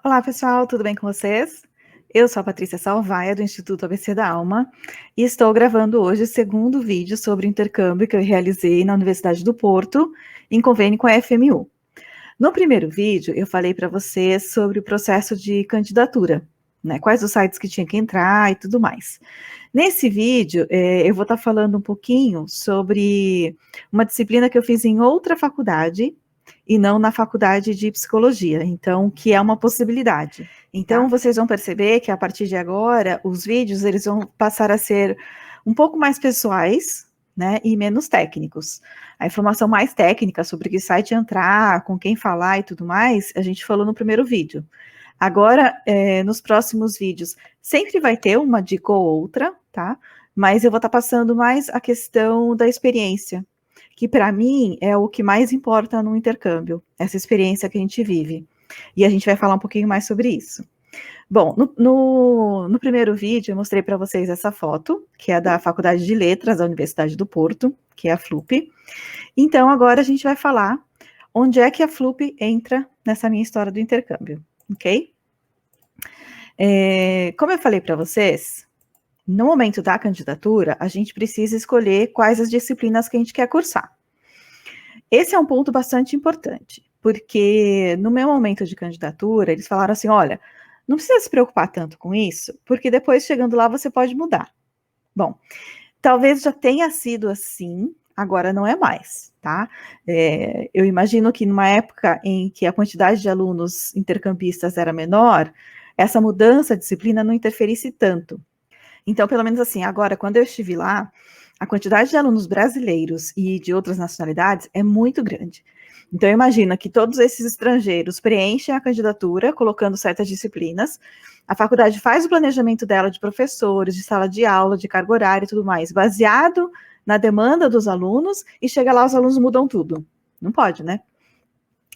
Olá, pessoal, tudo bem com vocês? Eu sou a Patrícia Salvaia, do Instituto ABC da Alma, e estou gravando hoje o segundo vídeo sobre o intercâmbio que eu realizei na Universidade do Porto, em convênio com a FMU. No primeiro vídeo, eu falei para vocês sobre o processo de candidatura, né? Quais os sites que tinha que entrar e tudo mais. Nesse vídeo, eu vou estar falando um pouquinho sobre uma disciplina que eu fiz em outra faculdade, e não na faculdade de psicologia, então, que é uma possibilidade. Então, vocês vão perceber que a partir de agora, os vídeos, eles vão passar a ser um pouco mais pessoais, né, e menos técnicos. A informação mais técnica sobre que site entrar, com quem falar e tudo mais, a gente falou no primeiro vídeo. Agora, nos próximos vídeos, sempre vai ter uma dica ou outra, tá? Mas eu vou estar passando mais a questão da experiência, que para mim é o que mais importa no intercâmbio, essa experiência que a gente vive. E a gente vai falar um pouquinho mais sobre isso. Bom, no primeiro vídeo eu mostrei para vocês essa foto, que é da Faculdade de Letras da Universidade do Porto, que é a FLUP. Então agora a gente vai falar onde é que a FLUP entra nessa minha história do intercâmbio, ok? Como eu falei para vocês, no momento da candidatura, a gente precisa escolher quais as disciplinas que a gente quer cursar. Esse é um ponto bastante importante, porque no meu momento de candidatura, eles falaram assim, olha, não precisa se preocupar tanto com isso, porque depois, chegando lá, você pode mudar. Bom, talvez já tenha sido assim, agora não é mais, tá? Eu imagino que numa época em que a quantidade de alunos intercampistas era menor, essa mudança de disciplina não interferisse tanto. Então, pelo menos assim, agora, quando eu estive lá, a quantidade de alunos brasileiros e de outras nacionalidades é muito grande. Então, imagina que todos esses estrangeiros preenchem a candidatura, colocando certas disciplinas, a faculdade faz o planejamento dela de professores, de sala de aula, de carga horária e tudo mais, baseado na demanda dos alunos, e chega lá, os alunos mudam tudo. Não pode, né?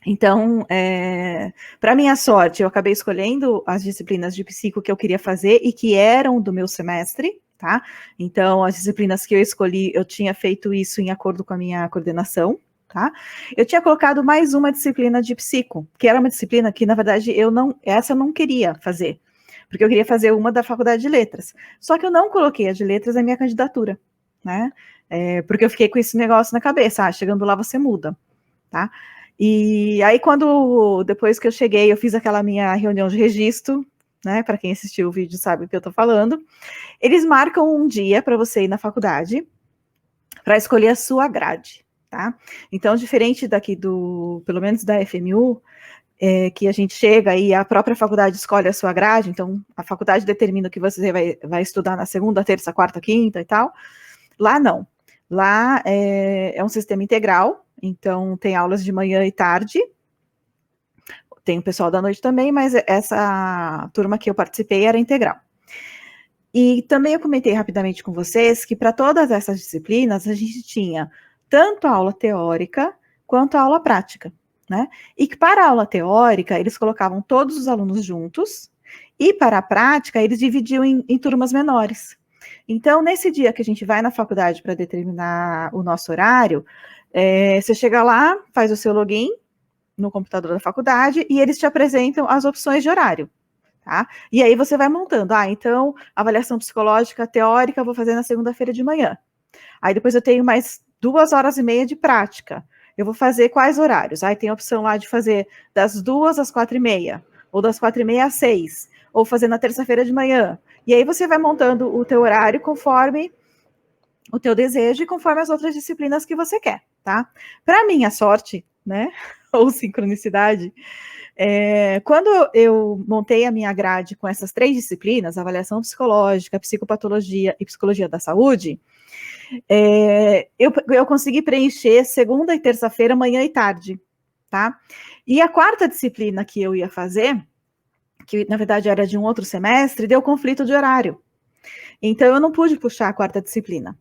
Então, para minha sorte, eu acabei escolhendo as disciplinas de psico que eu queria fazer e que eram do meu semestre, tá? Então, as disciplinas que eu escolhi, eu tinha feito isso em acordo com a minha coordenação, tá? Eu tinha colocado mais uma disciplina de psico, que era uma disciplina que, na verdade, essa eu não queria fazer, porque eu queria fazer uma da Faculdade de Letras. Só que eu não coloquei a de Letras na minha candidatura, né? Porque eu fiquei com esse negócio na cabeça, chegando lá você muda, tá? E aí, depois que eu cheguei, eu fiz aquela minha reunião de registro, né? Para quem assistiu o vídeo sabe o que eu tô falando. Eles marcam um dia para você ir na faculdade para escolher a sua grade, tá? Então, diferente daqui pelo menos da FMU, que a gente chega e a própria faculdade escolhe a sua grade, então a faculdade determina o que você vai estudar na segunda, terça, quarta, quinta e tal. Lá não. Lá é um sistema integral, então tem aulas de manhã e tarde, tem o pessoal da noite também, mas essa turma que eu participei era integral. E também eu comentei rapidamente com vocês que para todas essas disciplinas a gente tinha tanto a aula teórica quanto a aula prática, né? E que para a aula teórica eles colocavam todos os alunos juntos e para a prática eles dividiam em turmas menores. Então, nesse dia que a gente vai na faculdade para determinar o nosso horário, você chega lá, faz o seu login no computador da faculdade e eles te apresentam as opções de horário, tá? E aí você vai montando. Então, avaliação psicológica teórica eu vou fazer na segunda-feira de manhã. Aí depois eu tenho mais 2h30 de prática. Eu vou fazer quais horários? Aí tem a opção lá de fazer das 2 às 4h30, ou das 4h30 às 6, ou fazer na terça-feira de manhã. E aí você vai montando o teu horário conforme o teu desejo e conforme as outras disciplinas que você quer, tá? Para minha sorte, né, ou sincronicidade, quando eu montei a minha grade com essas 3 disciplinas, avaliação psicológica, psicopatologia e psicologia da saúde, eu consegui preencher segunda e terça-feira, manhã e tarde, tá? E a quarta disciplina que eu ia fazer, que na verdade era de um outro semestre, deu conflito de horário. Então eu não pude puxar a quarta disciplina.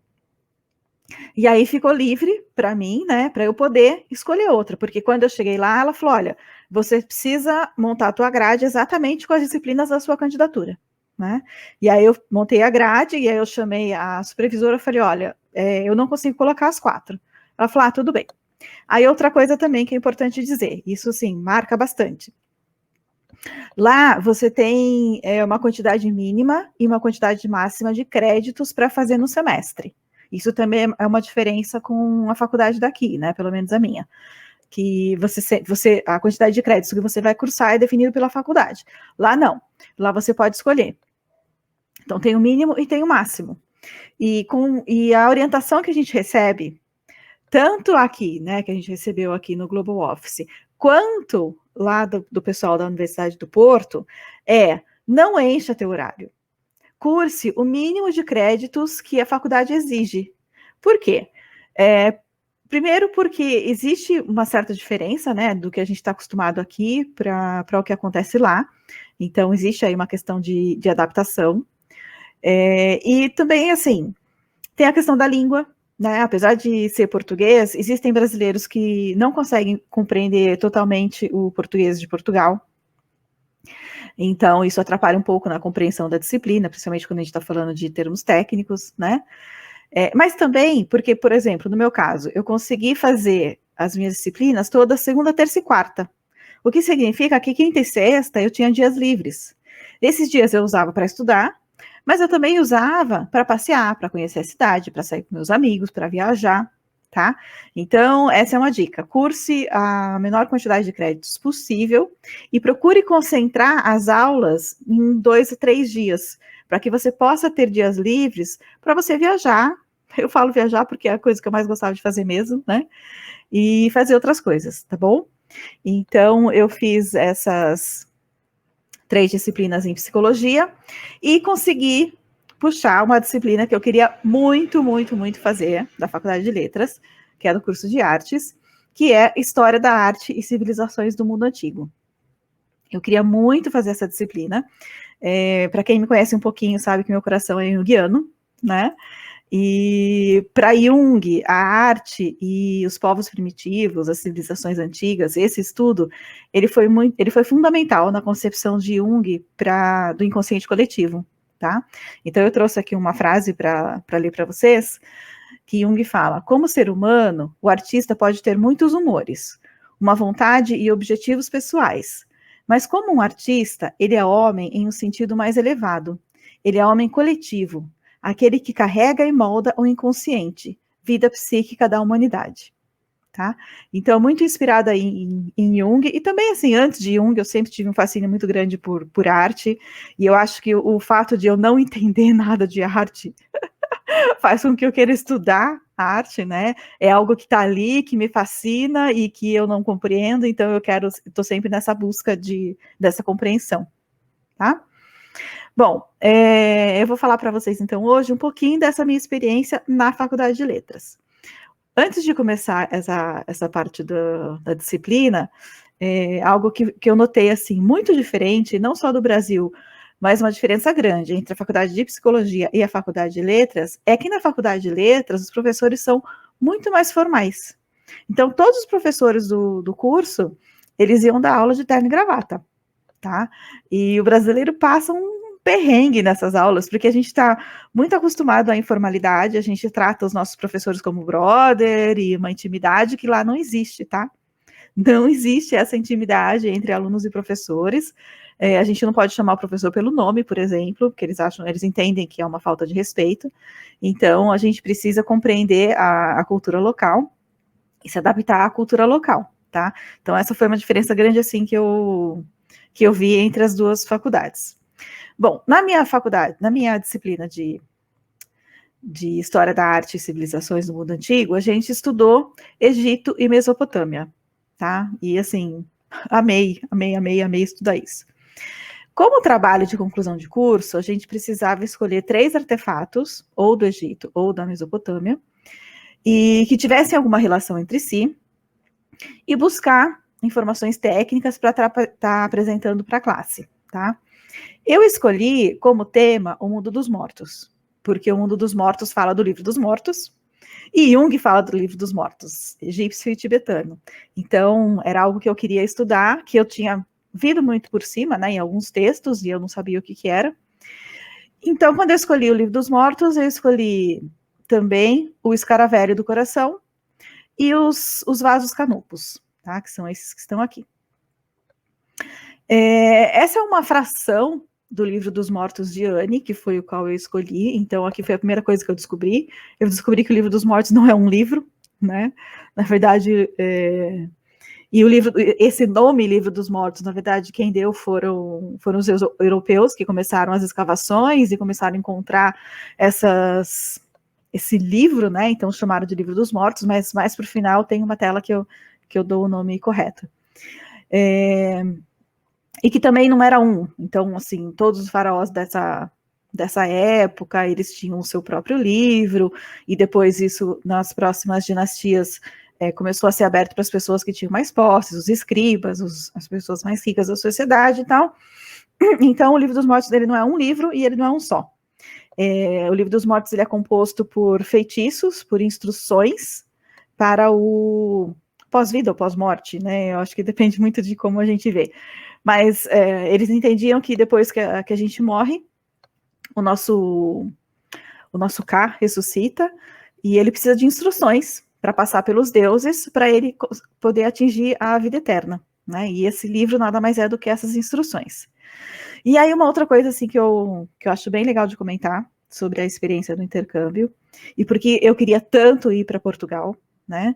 E aí ficou livre para mim, né, para eu poder escolher outra, porque quando eu cheguei lá, ela falou, olha, você precisa montar a tua grade exatamente com as disciplinas da sua candidatura, né? E aí eu montei a grade, e aí eu chamei a supervisora e falei, olha, eu não consigo colocar as 4. Ela falou, tudo bem. Aí outra coisa também que é importante dizer, isso sim, marca bastante. Lá você tem uma quantidade mínima e uma quantidade máxima de créditos para fazer no semestre. Isso também é uma diferença com a faculdade daqui, né? Pelo menos a minha. Que a quantidade de créditos que você vai cursar é definida pela faculdade. Lá não. Lá você pode escolher. Então tem o mínimo e tem o máximo. E a orientação que a gente recebe, tanto aqui, né, que a gente recebeu aqui no Global Office, quanto lá do pessoal da Universidade do Porto, não encha teu horário. Curse o mínimo de créditos que a faculdade exige. Por quê? Primeiro porque existe uma certa diferença, né, do que a gente está acostumado aqui para o que acontece lá. Então, existe aí uma questão de adaptação. E também, assim, tem a questão da língua, né? Apesar de ser português, existem brasileiros que não conseguem compreender totalmente o português de Portugal. Então, isso atrapalha um pouco na compreensão da disciplina, principalmente quando a gente está falando de termos técnicos, né? Mas também porque, por exemplo, no meu caso, eu consegui fazer as minhas disciplinas todas segunda, terça e quarta. O que significa que quinta e sexta eu tinha dias livres. Esses dias eu usava para estudar, mas eu também usava para passear, para conhecer a cidade, para sair com meus amigos, para viajar, tá? Então, essa é uma dica. Curse a menor quantidade de créditos possível e procure concentrar as aulas em 2 a 3 dias, para que você possa ter dias livres para você viajar. Eu falo viajar porque é a coisa que eu mais gostava de fazer mesmo, né? E fazer outras coisas, tá bom? Então, eu fiz essas 3 disciplinas em psicologia e consegui puxar uma disciplina que eu queria muito, muito, muito fazer, da Faculdade de Letras, que é do curso de Artes, que é História da Arte e Civilizações do Mundo Antigo. Eu queria muito fazer essa disciplina. Para quem me conhece um pouquinho, sabe que meu coração é junguiano, né? E para Jung, a arte e os povos primitivos, as civilizações antigas, esse estudo, ele foi fundamental na concepção de Jung do inconsciente coletivo, tá? Então eu trouxe aqui uma frase para ler para vocês, que Jung fala: como ser humano, o artista pode ter muitos humores, uma vontade e objetivos pessoais, mas como um artista, ele é homem em um sentido mais elevado. Ele é homem coletivo, aquele que carrega e molda o inconsciente, vida psíquica da humanidade. Tá? Então, muito inspirada em Jung, e também, assim, antes de Jung, eu sempre tive um fascínio muito grande por arte, e eu acho que o fato de eu não entender nada de arte faz com que eu queira estudar arte, né? É algo que está ali, que me fascina e que eu não compreendo, então estou sempre nessa busca dessa compreensão, tá? Bom, eu vou falar para vocês, então, hoje um pouquinho dessa minha experiência na Faculdade de Letras. Antes de começar essa parte da disciplina, algo que eu notei, assim, muito diferente, não só do Brasil, mas uma diferença grande entre a Faculdade de Psicologia e a Faculdade de Letras, é que na Faculdade de Letras os professores são muito mais formais. Então, todos os professores do curso, eles iam dar aula de terno e gravata, tá? E o brasileiro passa um perrengue nessas aulas, porque a gente está muito acostumado à informalidade, a gente trata os nossos professores como brother e uma intimidade que lá não existe, tá? Não existe essa intimidade entre alunos e professores. A gente não pode chamar o professor pelo nome, por exemplo, porque eles entendem que é uma falta de respeito. Então, a gente precisa compreender a cultura local e se adaptar à cultura local, tá? Então, essa foi uma diferença grande, assim, que eu vi entre as duas faculdades. Bom, na minha faculdade, na minha disciplina de História da Arte e Civilizações do Mundo Antigo, a gente estudou Egito e Mesopotâmia, tá? E assim, amei estudar isso. Como trabalho de conclusão de curso, a gente precisava escolher 3 artefatos, ou do Egito ou da Mesopotâmia, e que tivessem alguma relação entre si, e buscar informações técnicas para estar apresentando para a classe, tá? Eu escolhi como tema o mundo dos mortos, porque o mundo dos mortos fala do livro dos mortos, e Jung fala do livro dos mortos, egípcio e tibetano. Então, era algo que eu queria estudar, que eu tinha visto muito por cima, né, em alguns textos, e eu não sabia o que era. Então, quando eu escolhi o livro dos mortos, eu escolhi também o escaravelho do coração e os vasos canopos, tá, que são esses que estão aqui. Essa é uma fração do Livro dos Mortos de Anne, que foi o qual eu escolhi. Então, aqui foi a primeira coisa que eu descobri. Eu descobri que o Livro dos Mortos não é um livro, né? Na verdade, e o livro, esse nome Livro dos Mortos, na verdade, quem deu foram os europeus que começaram as escavações e começaram a encontrar esse livro, né? Então chamaram de Livro dos Mortos, mas mais para o final tem uma tela que eu dou o nome correto. E que também não era um. Então, assim, todos os faraós dessa época, eles tinham o seu próprio livro, e depois isso, nas próximas dinastias, começou a ser aberto para as pessoas que tinham mais posses, os escribas, as pessoas mais ricas da sociedade e tal. Então, o Livro dos Mortos dele não é um livro e ele não é um só. O Livro dos Mortos ele é composto por feitiços, por instruções para o pós-vida ou pós-morte, né? Eu acho que depende muito de como a gente vê. Mas eles entendiam que depois que a gente morre, o nosso Ka ressuscita e ele precisa de instruções para passar pelos deuses para ele poder atingir a vida eterna, né? E esse livro nada mais é do que essas instruções. E aí uma outra coisa assim que eu acho bem legal de comentar sobre a experiência do intercâmbio, e porque eu queria tanto ir para Portugal, né?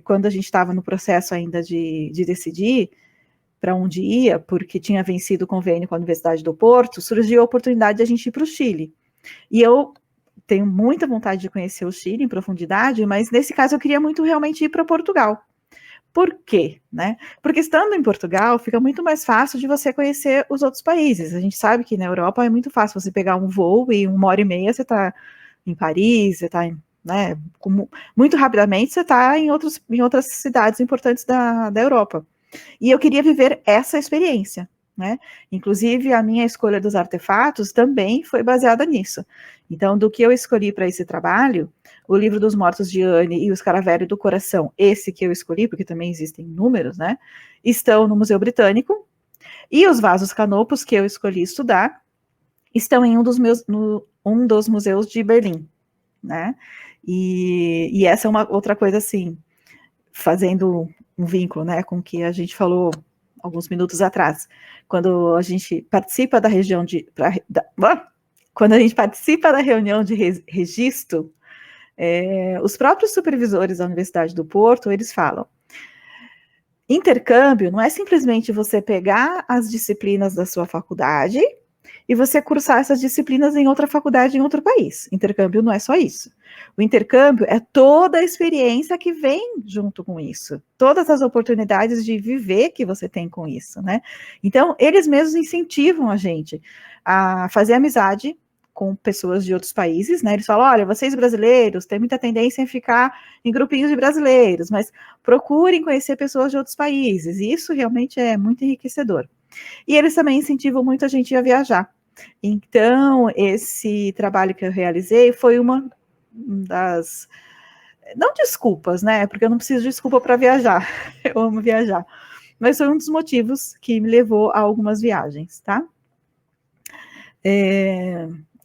Quando a gente estava no processo ainda de decidir para onde ia, porque tinha vencido o convênio com a Universidade do Porto, surgiu a oportunidade de a gente ir para o Chile. E eu tenho muita vontade de conhecer o Chile em profundidade, mas nesse caso eu queria muito realmente ir para Portugal. Por quê? Né? Porque estando em Portugal, fica muito mais fácil de você conhecer os outros países. A gente sabe que na Europa é muito fácil você pegar um voo e 1h30 você está em Paris, você está né, muito rapidamente você está em outras cidades importantes da Europa. E eu queria viver essa experiência, né? Inclusive, a minha escolha dos artefatos também foi baseada nisso. Então, do que eu escolhi para esse trabalho, o Livro dos Mortos de Anne e o Escaravelho do Coração, esse que eu escolhi, porque também existem números, né? Estão no Museu Britânico. E os vasos canopos que eu escolhi estudar estão em um dos museus de Berlim, né? E essa é uma outra coisa assim, fazendo um vínculo, né, com o que a gente falou alguns minutos atrás. Quando a gente participa da região quando a gente participa da reunião de registro, os próprios supervisores da Universidade do Porto, eles falam, intercâmbio não é simplesmente você pegar as disciplinas da sua faculdade e você cursar essas disciplinas em outra faculdade, em outro país. Intercâmbio não é só isso. O intercâmbio é toda a experiência que vem junto com isso, todas as oportunidades de viver que você tem com isso, né? Então, eles mesmos incentivam a gente a fazer amizade com pessoas de outros países, né? Eles falam, olha, vocês brasileiros têm muita tendência em ficar em grupinhos de brasileiros, mas procurem conhecer pessoas de outros países, e isso realmente é muito enriquecedor. E eles também incentivam muito a gente a viajar. Então, esse trabalho que eu realizei foi uma das, não desculpas, né? Porque eu não preciso de desculpa para viajar. Eu amo viajar. Mas foi um dos motivos que me levou a algumas viagens, tá?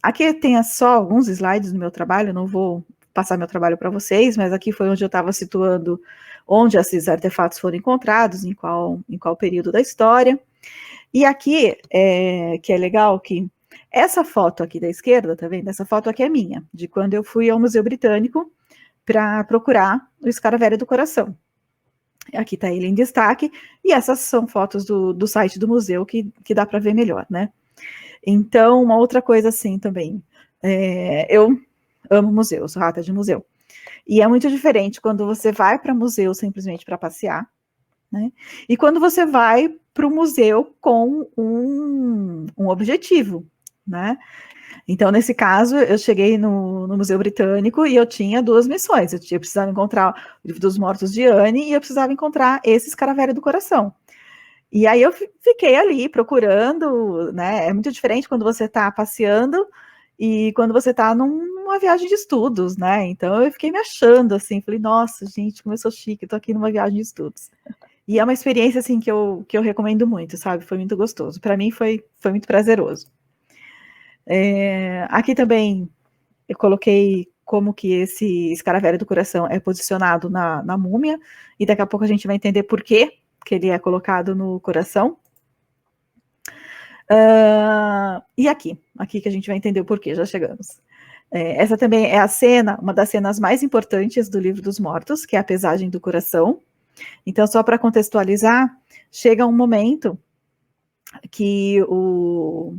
Aqui tem só alguns slides no meu trabalho, eu não vou passar meu trabalho para vocês, mas aqui foi onde eu estava situando onde esses artefatos foram encontrados, em qual período da história. E aqui, que é legal, que essa foto aqui da esquerda, tá vendo? Essa foto aqui é minha, de quando eu fui ao Museu Britânico para procurar o Escaravelho do Coração. Aqui está ele em destaque, e essas são fotos do site do museu que dá para ver melhor, né? Então, uma outra coisa assim também, eu amo museus, sou rata de museu. E é muito diferente quando você vai para museu simplesmente para passear, né? E quando você vai para o museu com um objetivo, né? Então, nesse caso, eu cheguei no Museu Britânico e eu tinha duas missões. Eu precisava encontrar o Livro dos Mortos de Anne e eu precisava encontrar esse Escaravelho do Coração. E aí eu fiquei ali procurando, né? É muito diferente quando você está passeando e quando você está numa viagem de estudos, né? Então eu fiquei me achando assim, falei, nossa, gente, como eu sou chique, estou aqui numa viagem de estudos. E é uma experiência assim que eu recomendo muito, sabe? Foi muito gostoso. Para mim foi muito prazeroso. Aqui também eu coloquei como que esse Escaravelho do Coração é posicionado na múmia, e daqui a pouco a gente vai entender por que ele é colocado no coração. E aqui que a gente vai entender o porquê, já chegamos. Essa também é a cena, uma das cenas mais importantes do Livro dos Mortos, que é a pesagem do coração. Então, só para contextualizar, chega um momento que o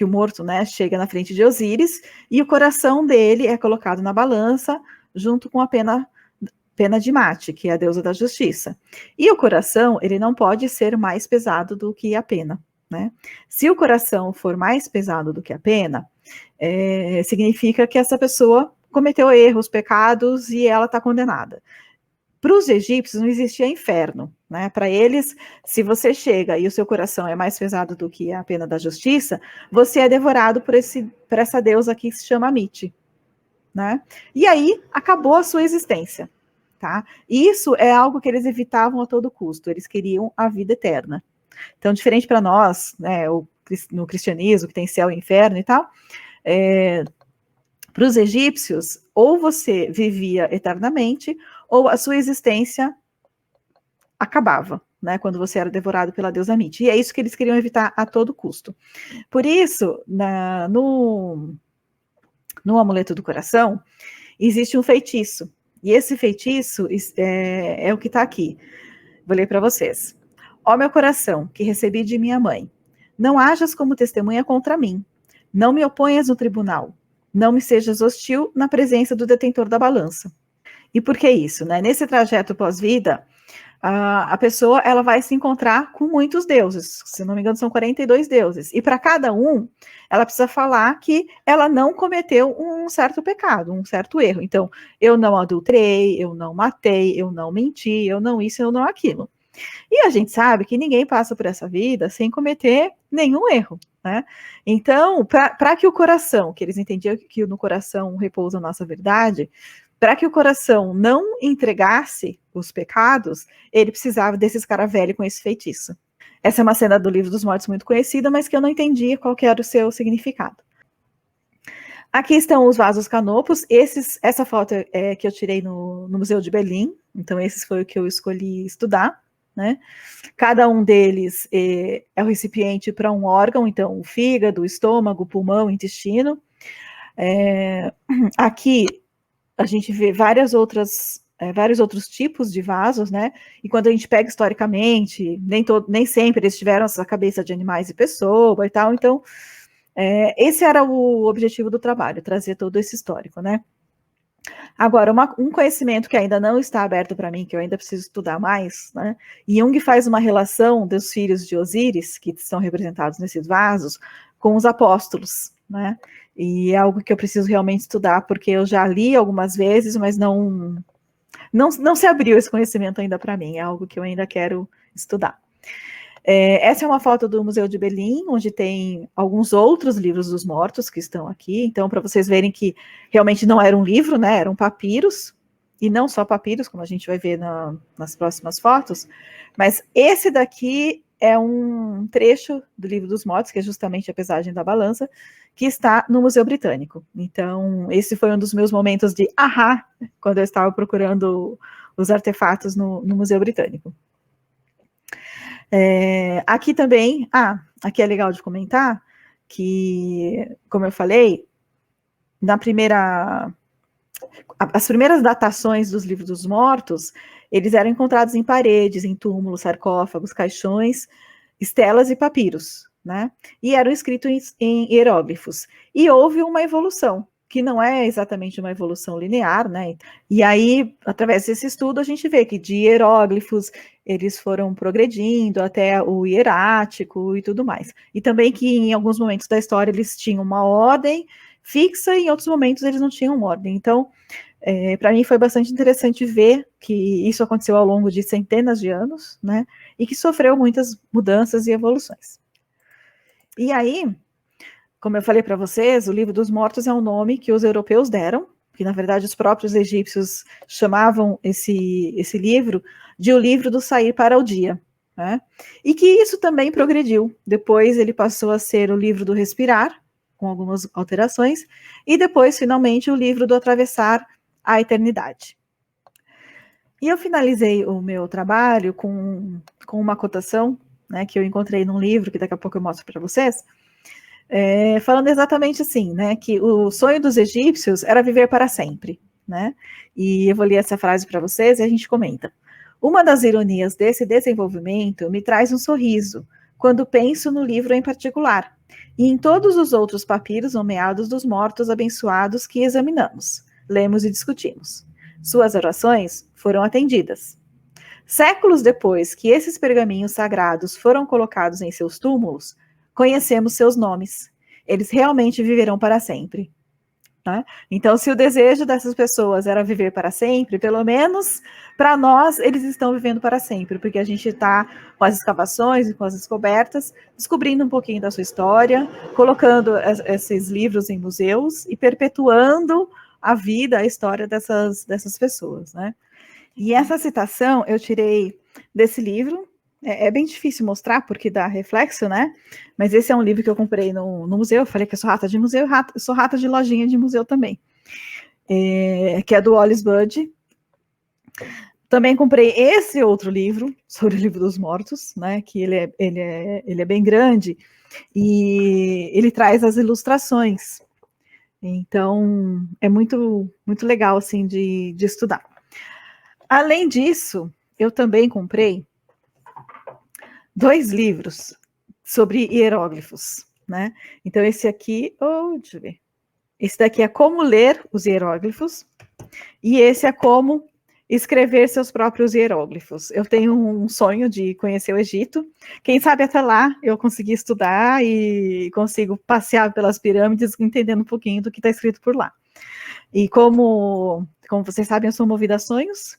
morto, né, chega na frente de Osíris e o coração dele é colocado na balança junto com a pena de Mate, que é a deusa da justiça. E o coração, ele não pode ser mais pesado do que a pena, né? Se o coração for mais pesado do que a pena, significa que essa pessoa cometeu erros, pecados e ela está condenada. Para os egípcios não existia inferno, né? Para eles, se você chega e o seu coração é mais pesado do que a pena da justiça, você é devorado por essa deusa que se chama Mite, né? E aí acabou a sua existência, tá? Isso é algo que eles evitavam a todo custo. Eles queriam a vida eterna. Então, diferente para nós, né? No cristianismo que tem céu e inferno e tal, para os egípcios, ou você vivia eternamente, ou a sua existência acabava, né, quando você era devorado pela deusa Mite. E é isso que eles queriam evitar a todo custo. Por isso, no amuleto do coração, existe um feitiço. E esse feitiço é o que está aqui. Vou ler para vocês. Ó meu coração, que recebi de minha mãe, não hajas como testemunha contra mim. Não me oponhas no tribunal. Não me sejas hostil na presença do detentor da balança. E por que isso? Né? Nesse trajeto pós-vida, a pessoa ela vai se encontrar com muitos deuses. Se não me engano, são 42 deuses. E para cada um, ela precisa falar que ela não cometeu um certo pecado, um certo erro. Então, eu não adulterei, eu não matei, eu não menti, eu não isso, eu não aquilo. E a gente sabe que ninguém passa por essa vida sem cometer nenhum erro, né? Então, para que o coração, que eles entendiam que no coração repousa a nossa verdade, para que o coração não entregasse os pecados, ele precisava desses cara velho com esse feitiço. Essa é uma cena do Livro dos Mortos muito conhecida, mas que eu não entendia qual que era o seu significado. Aqui estão os vasos canopos. Essa foto é que eu tirei no Museu de Berlim, então esse foi o que eu escolhi estudar. Né? Cada um deles é o recipiente para um órgão, então o fígado, o estômago, o pulmão, o intestino. Aqui a gente vê vários outros tipos de vasos, né? E quando a gente pega historicamente, nem sempre eles tiveram essa cabeça de animais e pessoa e tal. Então, esse era o objetivo do trabalho, trazer todo esse histórico, né? Agora, um conhecimento que ainda não está aberto para mim, que eu ainda preciso estudar mais, né? Jung faz uma relação dos filhos de Osíris, que estão representados nesses vasos, com os apóstolos, né? E é algo que eu preciso realmente estudar, porque eu já li algumas vezes, mas não se abriu esse conhecimento ainda para mim, é algo que eu ainda quero estudar. Essa é uma foto do Museu de Berlim, onde tem alguns outros livros dos mortos que estão aqui. Então, para vocês verem que realmente não era um livro, né? Eram papiros, e não só papiros, como a gente vai ver nas próximas fotos. Mas esse daqui é um trecho do Livro dos Mortos, que é justamente a pesagem da balança, que está no Museu Britânico. Então, esse foi um dos meus momentos de ahá, quando eu estava procurando os artefatos no Museu Britânico. Aqui também, aqui é legal de comentar que, como eu falei, as primeiras datações dos livros dos mortos, eles eram encontrados em paredes, em túmulos, sarcófagos, caixões, estelas e papiros, né? E eram escritos em hieróglifos. E houve uma evolução, que não é exatamente uma evolução linear, né? E aí, através desse estudo, a gente vê que de hieróglifos eles foram progredindo até o hierático e tudo mais. E também que em alguns momentos da história eles tinham uma ordem fixa e em outros momentos eles não tinham ordem. Então, para mim foi bastante interessante ver que isso aconteceu ao longo de centenas de anos, né? E que sofreu muitas mudanças e evoluções. E aí, como eu falei para vocês, o Livro dos Mortos é um nome que os europeus deram, que na verdade os próprios egípcios chamavam esse livro de o livro do sair para o dia, né? E que isso também progrediu. Depois ele passou a ser o livro do respirar, com algumas alterações, e depois, finalmente, o livro do atravessar a eternidade. E eu finalizei o meu trabalho com uma cotação, né, que eu encontrei num livro, que daqui a pouco eu mostro para vocês, falando exatamente assim, né, que o sonho dos egípcios era viver para sempre, né, e eu vou ler essa frase para vocês e a gente comenta. Uma das ironias desse desenvolvimento me traz um sorriso, quando penso no livro em particular, e em todos os outros papiros nomeados dos mortos abençoados que examinamos, lemos e discutimos. Suas orações foram atendidas. Séculos depois que esses pergaminhos sagrados foram colocados em seus túmulos, conhecemos seus nomes. Eles realmente viverão para sempre. Né? Então, se o desejo dessas pessoas era viver para sempre, pelo menos para nós, eles estão vivendo para sempre, porque a gente está com as escavações e com as descobertas, descobrindo um pouquinho da sua história, colocando esses livros em museus e perpetuando a vida, a história dessas pessoas. Né? E essa citação eu tirei desse livro. É bem difícil mostrar, porque dá reflexo, né? Mas esse é um livro que eu comprei no museu. Eu falei que eu sou rata de museu, eu sou rata de lojinha de museu também. Que é do Wallis Budge. Também comprei esse outro livro, sobre o livro dos mortos, né? Que ele é bem grande, e ele traz as ilustrações. Então, é muito, muito legal, assim, de estudar. Além disso, eu também comprei 2 livros sobre hieróglifos, né? Então, esse aqui, deixa eu ver. Esse daqui é Como Ler os Hieróglifos, e esse é Como Escrever Seus Próprios Hieróglifos. Eu tenho um sonho de conhecer o Egito. Quem sabe até lá eu consegui estudar e consigo passear pelas pirâmides, entendendo um pouquinho do que está escrito por lá. E como vocês sabem, eu sou movida a sonhos,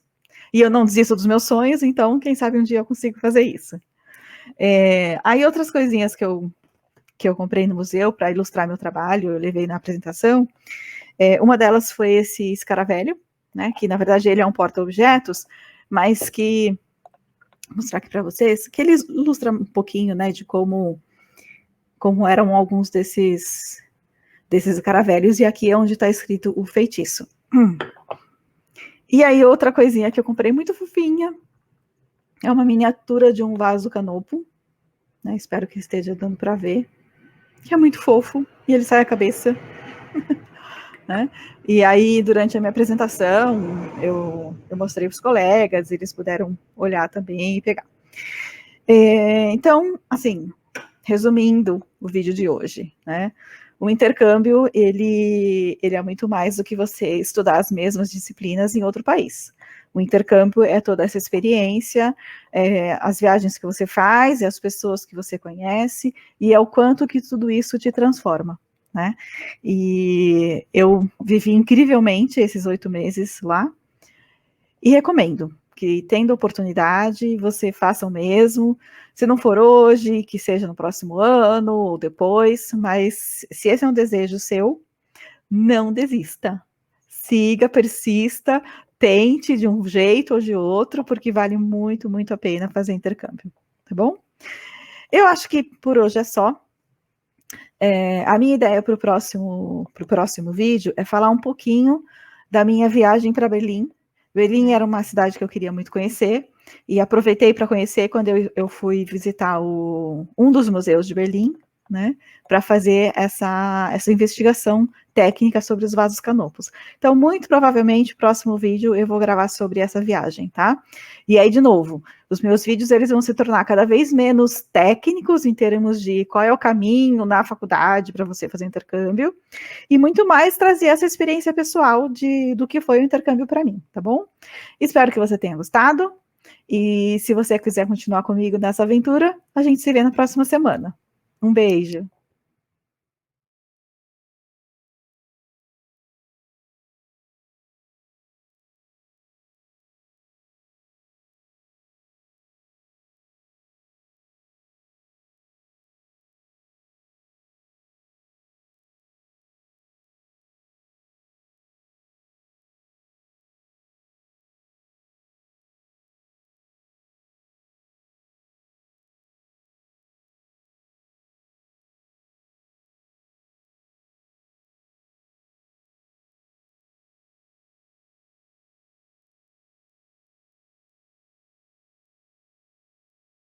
e eu não desisto dos meus sonhos, então, quem sabe um dia eu consigo fazer isso. Aí outras coisinhas que eu comprei no museu para ilustrar meu trabalho, eu levei na apresentação. Uma delas foi esse escaravelho, né, que na verdade ele é um porta-objetos, mas que, vou mostrar aqui para vocês, que ele ilustra um pouquinho, né, de como eram alguns desses escaravelhos, e aqui é onde está escrito o feitiço. E aí outra coisinha que eu comprei muito fofinha, é uma miniatura de um vaso canopo, né, espero que esteja dando para ver, que é muito fofo, e ele sai a cabeça. Né? E aí, durante a minha apresentação, eu mostrei para os colegas, eles puderam olhar também e pegar. Então, assim, resumindo o vídeo de hoje, né? O intercâmbio, ele é muito mais do que você estudar as mesmas disciplinas em outro país. O intercâmbio é toda essa experiência, as viagens que você faz, as pessoas que você conhece, e é o quanto que tudo isso te transforma, né? E eu vivi incrivelmente esses 8 meses lá, e recomendo que, tendo oportunidade, você faça o mesmo. Se não for hoje, que seja no próximo ano ou depois, mas se esse é um desejo seu, não desista. Siga, persista, tente de um jeito ou de outro, porque vale muito, muito a pena fazer intercâmbio, tá bom? Eu acho que por hoje é só. A minha ideia para o próximo vídeo é falar um pouquinho da minha viagem para Berlim. Berlim era uma cidade que eu queria muito conhecer, e aproveitei para conhecer quando eu fui visitar um dos museus de Berlim, né, para fazer essa investigação técnica sobre os vasos canopos. Então, muito provavelmente, o próximo vídeo eu vou gravar sobre essa viagem, tá? E aí, de novo, os meus vídeos eles vão se tornar cada vez menos técnicos em termos de qual é o caminho na faculdade para você fazer intercâmbio, e muito mais trazer essa experiência pessoal do que foi o intercâmbio para mim, tá bom? Espero que você tenha gostado, e se você quiser continuar comigo nessa aventura, a gente se vê na próxima semana. Um beijo!